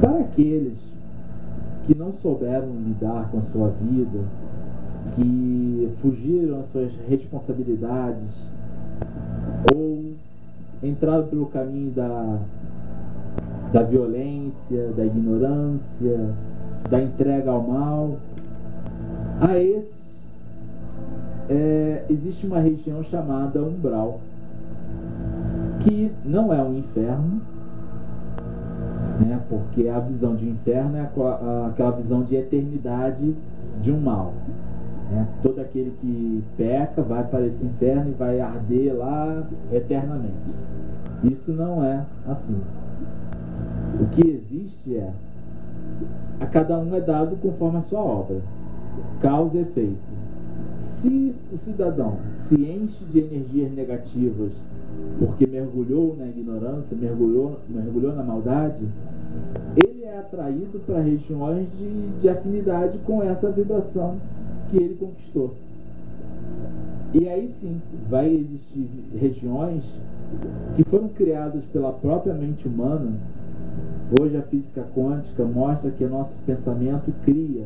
Para aqueles que não souberam lidar com a sua vida, que fugiram às suas responsabilidades ou entraram pelo caminho da violência, da ignorância, da entrega ao mal, a esses existe uma região chamada umbral, que não é um inferno, né, porque a visão de inferno é aquela visão de eternidade de um mal. Todo aquele que peca vai para esse inferno e vai arder lá eternamente. Isso não é assim. O que existe a cada um é dado conforme a sua obra, causa e efeito. Se o cidadão se enche de energias negativas porque mergulhou na ignorância, mergulhou na maldade, ele é atraído para regiões de afinidade com essa vibração que ele conquistou. E aí sim, vai existir regiões que foram criadas pela própria mente humana. Hoje a física quântica mostra que o nosso pensamento cria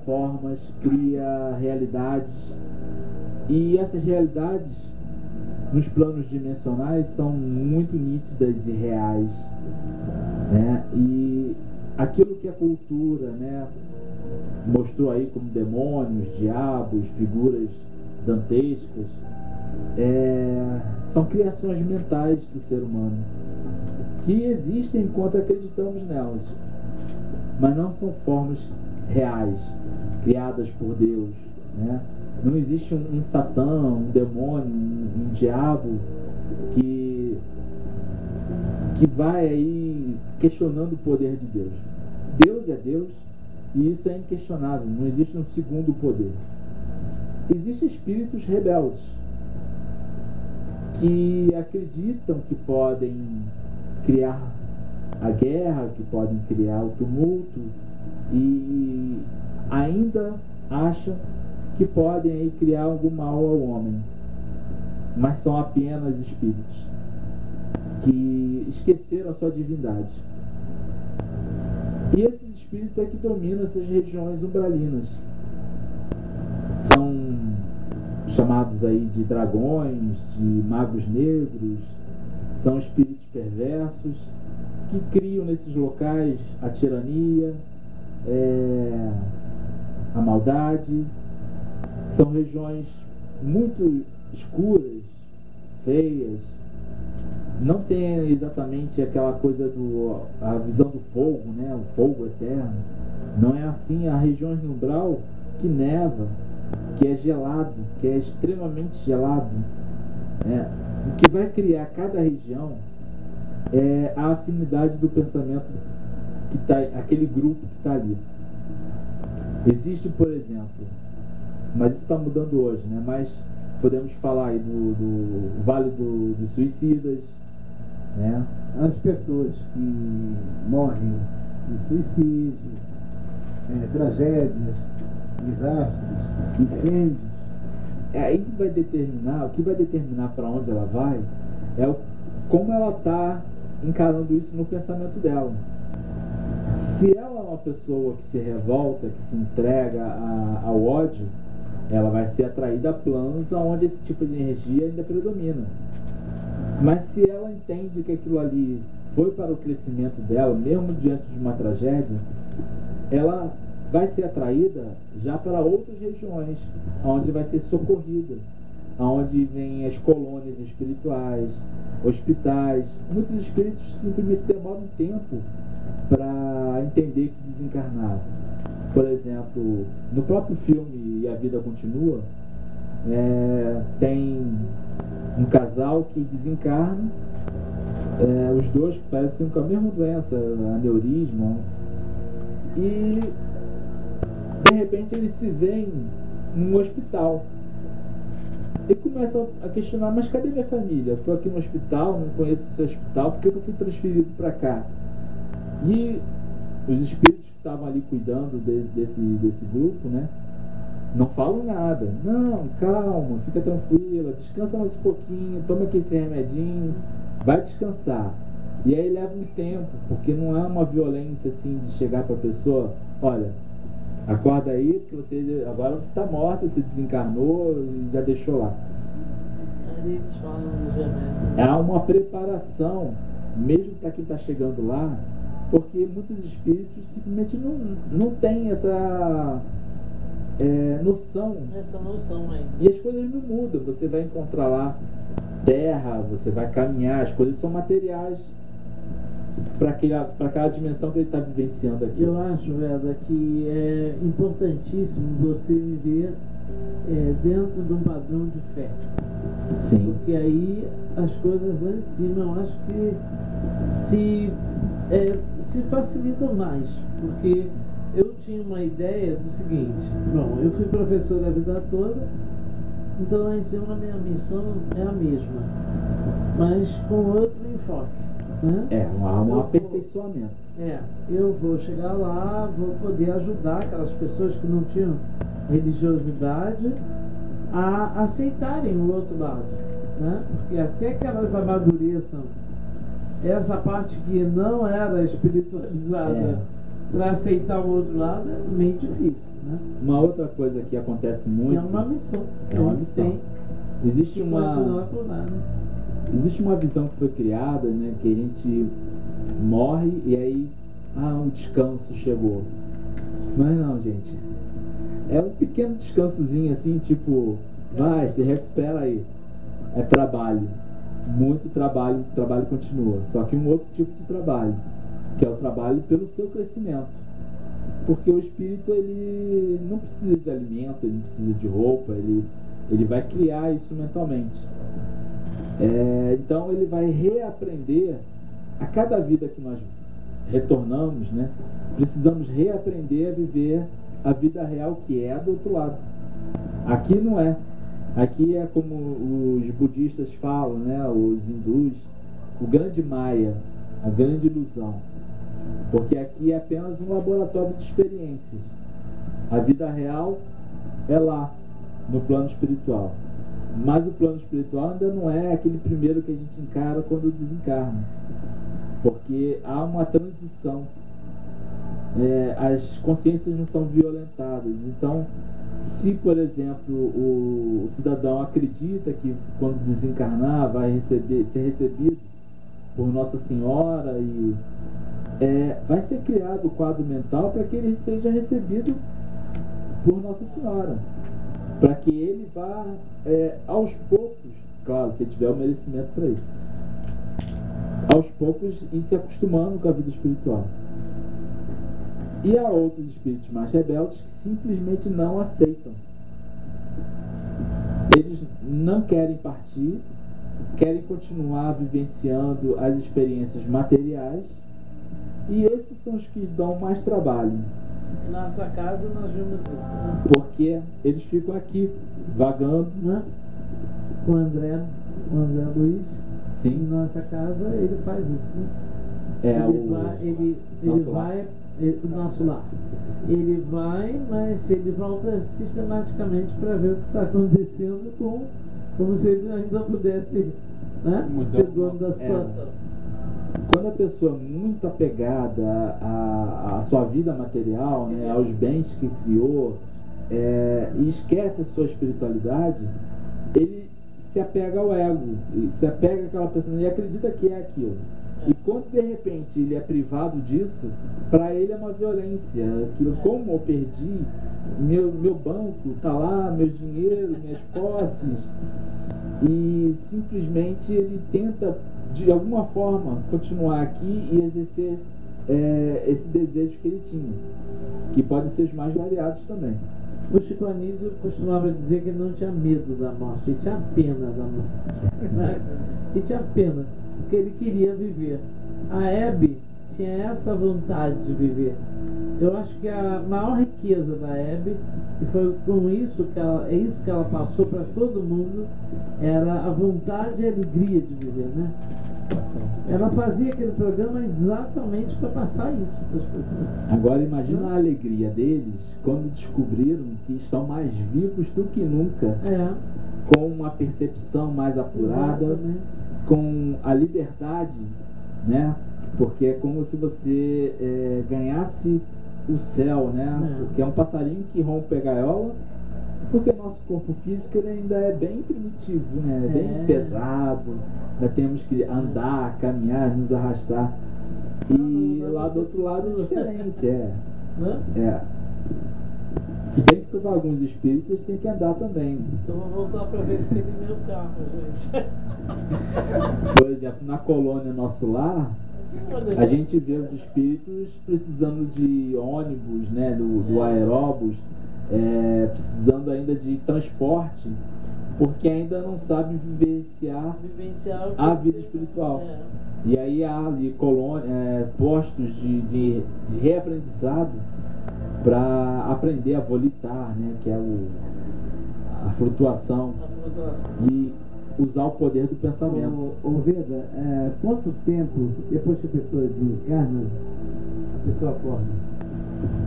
formas, cria realidades, e essas realidades nos planos dimensionais são muito nítidas e reais, né? E aquilo que a cultura, né, mostrou aí como demônios, diabos, figuras dantescas, são criações mentais do ser humano que existem enquanto acreditamos nelas, mas não são formas reais, criadas por Deus, né? Não existe um Satã, um demônio, um diabo que vai aí questionando o poder de Deus. Deus é Deus e isso é inquestionável, não existe um segundo poder. Existem espíritos rebeldes que acreditam que podem criar a guerra, que podem criar o tumulto, e ainda acham que podem aí criar algum mal ao homem, mas são apenas espíritos que esqueceram a sua divindade. E esses espíritos é que dominam essas regiões umbralinas. São chamados aí de dragões, de magos negros, são espíritos perversos que criam nesses locais a tirania, a maldade. São regiões muito escuras, feias, não tem exatamente aquela coisa a visão do fogo, né? O fogo eterno. Não é assim. Há regiões no umbral que neva, que é gelado, que é extremamente gelado. O que vai criar cada região é a afinidade do pensamento que tá, aquele grupo que está ali. Existe, por exemplo, mas isso está mudando hoje, né? Mas podemos falar aí do Vale dos Suicidas, né? As pessoas que morrem de suicídio, tragédias, desastres, incêndios. Aí o que vai determinar para onde ela vai como ela está encarando isso no pensamento dela. Se ela é uma pessoa que se revolta, que se entrega ao ódio, ela vai ser atraída a planos onde esse tipo de energia ainda predomina. Mas se ela entende que aquilo ali foi para o crescimento dela, mesmo diante de uma tragédia, ela vai ser atraída já para outras regiões, onde vai ser socorrida, onde vem as colônias espirituais, hospitais. Muitos espíritos simplesmente demoram um tempo para entender que desencarnaram. Por exemplo, no próprio filme E a Vida Continua, tem um casal que desencarna, os dois parecem com a mesma doença, aneurisma, e de repente eles se veem num hospital e começam a questionar: mas cadê minha família? Eu estou aqui no hospital, não conheço esse hospital, por que eu fui transferido para cá? E os espíritos que estavam ali cuidando desse grupo, né, não falam nada. Não, calma, fica tranquila, descansa mais um pouquinho, toma aqui esse remedinho. vai descansar. E aí leva um tempo, porque não é uma violência assim de chegar para a pessoa, olha, acorda aí, porque agora você está morta, você desencarnou e já deixou lá. Ali eles falam dos remédios. Há uma preparação, mesmo para quem está chegando lá, porque muitos espíritos simplesmente não têm essa noção. Essa noção aí. E as coisas não mudam. Você vai encontrar lá terra, você vai caminhar, as coisas são materiais para aquela dimensão que ele está vivenciando aqui. Eu acho, Veda, que é importantíssimo você viver dentro de um padrão de fé. Sim. Porque aí as coisas lá em cima eu acho que se facilitam mais. Porque eu tinha uma ideia do seguinte: bom, eu fui professor a vida toda, então lá em cima a minha missão é a mesma, mas com outro enfoque, né? Há um aperfeiçoamento. Eu vou chegar lá, vou poder ajudar aquelas pessoas que não tinham religiosidade a aceitarem o outro lado, né? Porque até que elas amadureçam essa parte que não era espiritualizada para aceitar o outro lado é meio difícil, né? Uma outra coisa que acontece muito... É uma missão. É uma missão. Tem Existe que continuar por lá, né? Existe uma visão que foi criada, né, que a gente morre e aí o descanso chegou. Mas não, gente. É um pequeno descansozinho assim, tipo, vai, se recupera aí. É trabalho. Muito trabalho, o trabalho continua. Só que um outro tipo de trabalho, que é o trabalho pelo seu crescimento. Porque o espírito, ele não precisa de alimento, ele não precisa de roupa, ele vai criar isso mentalmente. Então ele vai reaprender a cada vida que nós retornamos, né? Precisamos reaprender a viver a vida real que é do outro lado. Aqui não é. Aqui é como os budistas falam, né? Os hindus, o grande Maya, a grande ilusão. Porque aqui é apenas um laboratório de experiências. A vida real é lá, no plano espiritual. Mas o plano espiritual ainda não é aquele primeiro que a gente encara quando desencarna. Porque há uma transição. As consciências não são violentadas. Então, se, por exemplo, o cidadão acredita que quando desencarnar vai ser recebido por Nossa Senhora e vai ser criado o quadro mental para que ele seja recebido por Nossa Senhora. Para que ele vá, aos poucos, claro, se tiver o merecimento para isso, aos poucos ir se acostumando com a vida espiritual. E há outros espíritos mais rebeldes que simplesmente não aceitam. Eles não querem partir, querem continuar vivenciando as experiências materiais, e esses são os que dão mais trabalho. Na nossa casa nós vimos isso, né? Porque eles ficam aqui, vagando, né? O André Luiz, sim, em nossa casa, ele faz isso, né? O nosso lar. Ele vai, mas ele volta sistematicamente para ver o que está acontecendo, como se ele ainda pudesse, né, ser dono da situação. Quando a pessoa é muito apegada à sua vida material, né, aos bens que criou, e esquece a sua espiritualidade, ele se apega ao ego, e se apega àquela pessoa e acredita que é aquilo. E quando de repente ele é privado disso, para ele é uma violência. Aquilo, como eu perdi, meu banco está lá, meu dinheiro, minhas posses, e simplesmente ele tenta de alguma forma continuar aqui e exercer esse desejo que ele tinha, que podem ser os mais variados também. O Chico Anísio costumava dizer que ele não tinha medo da morte, ele tinha pena da morte, né? Ele tinha pena, porque ele queria viver. A Hebe tinha essa vontade de viver. Eu acho que a maior riqueza da Hebe, e foi com isso que ela passou para todo mundo, era a vontade e a alegria de viver, né? Ela fazia aquele programa exatamente para passar isso para as pessoas. Agora imagina a alegria deles quando descobriram que estão mais vivos do que nunca, com uma percepção mais apurada. Exatamente. com a liberdade, né? Porque é como se você ganhasse o céu, né? Porque é um passarinho que rompe a gaiola, porque nosso corpo físico ele ainda é bem primitivo, né? É bem pesado, ainda temos que andar, caminhar, nos arrastar. E lá do outro lado é diferente, Se bem que para alguns espíritos têm que andar também. Eu vou voltar para ver aquele meu carro, gente. Por exemplo, na colônia Nosso Lar, a gente vê os espíritos precisando de ônibus, né, do aeróbus, precisando ainda de transporte, porque ainda não sabem vivenciar a vida espiritual. E aí há ali postos de reaprendizado para aprender a volitar, né, que é a flutuação, e usar o poder do pensamento. Ô Veda, quanto tempo depois que a pessoa desencarna, a pessoa acorda?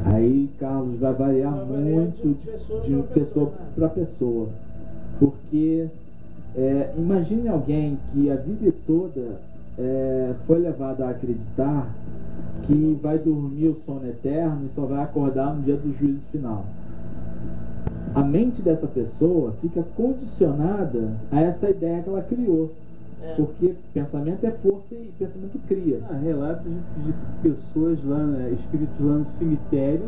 Aí, Carlos, vai variar muito de pessoa para pessoa. Porque imagine alguém que a vida toda foi levado a acreditar que vai dormir o sono eterno e só vai acordar no dia do juízo final. A mente dessa pessoa fica condicionada a essa ideia que ela criou. Porque pensamento é força e pensamento cria. Relatos de pessoas lá, espíritos lá no cemitério,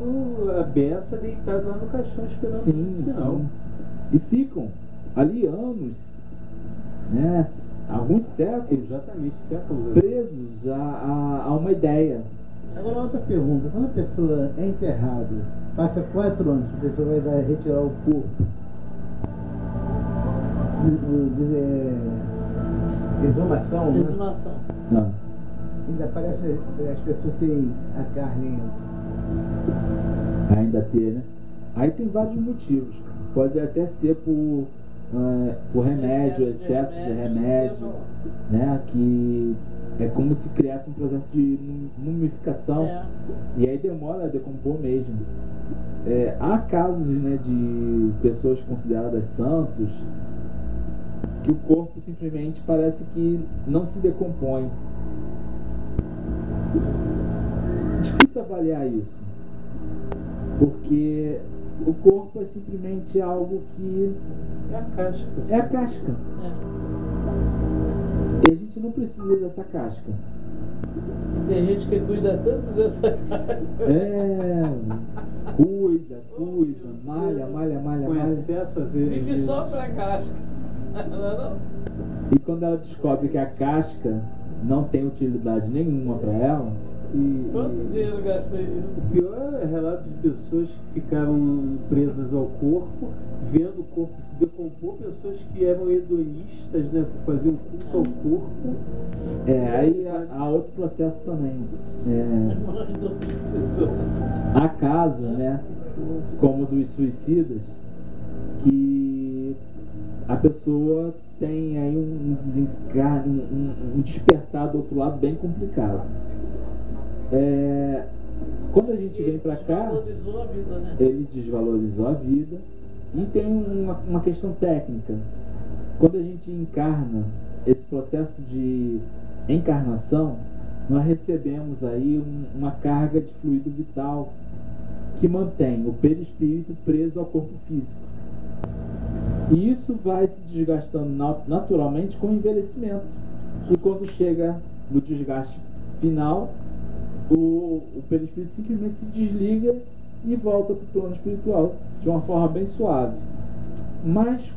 a beça deitada lá no caixão esperando o juízo final. Sim. E ficam ali anos, né, alguns séculos, exatamente, séculos, presos a uma ideia. Agora outra pergunta, quando a pessoa é enterrada, passa 4 anos, a pessoa vai retirar o corpo, exumação, né? Exumação. Ainda parece as pessoas terem a carne ainda ter, né? Aí tem vários motivos. Pode até ser por remédio, excesso de remédio, né? Que é como se criasse um processo de mumificação, e aí demora a decompor mesmo. Há casos, né, de pessoas consideradas santos que o corpo simplesmente parece que não se decompõe. Difícil avaliar isso, porque o corpo é simplesmente algo que é a casca. É a casca. E a gente não precisa dessa casca. E tem gente que cuida tanto dessa casca. Cuida, malha. Com excesso, às vezes. Vive só pra casca. Não? E quando ela descobre que a casca não tem utilidade nenhuma para ela. Quanto dinheiro gastei? O pior é relato de pessoas que ficaram presas ao corpo, vendo o corpo se decompor, pessoas que eram hedonistas, né, faziam culto ao corpo. Aí há outro processo também. Há casos, né, como dos suicidas, que a pessoa tem aí um desencarne, um despertar do outro lado bem complicado. Quando a gente vem para cá, desvalorizou a vida, né? Ele desvalorizou a vida. E tem uma questão técnica. Quando a gente encarna, esse processo de encarnação, nós recebemos aí uma carga de fluido vital que mantém o perispírito preso ao corpo físico. E isso vai se desgastando naturalmente com o envelhecimento. E quando chega no desgaste final, o perispírito simplesmente se desliga e volta para o plano espiritual de uma forma bem suave. Mas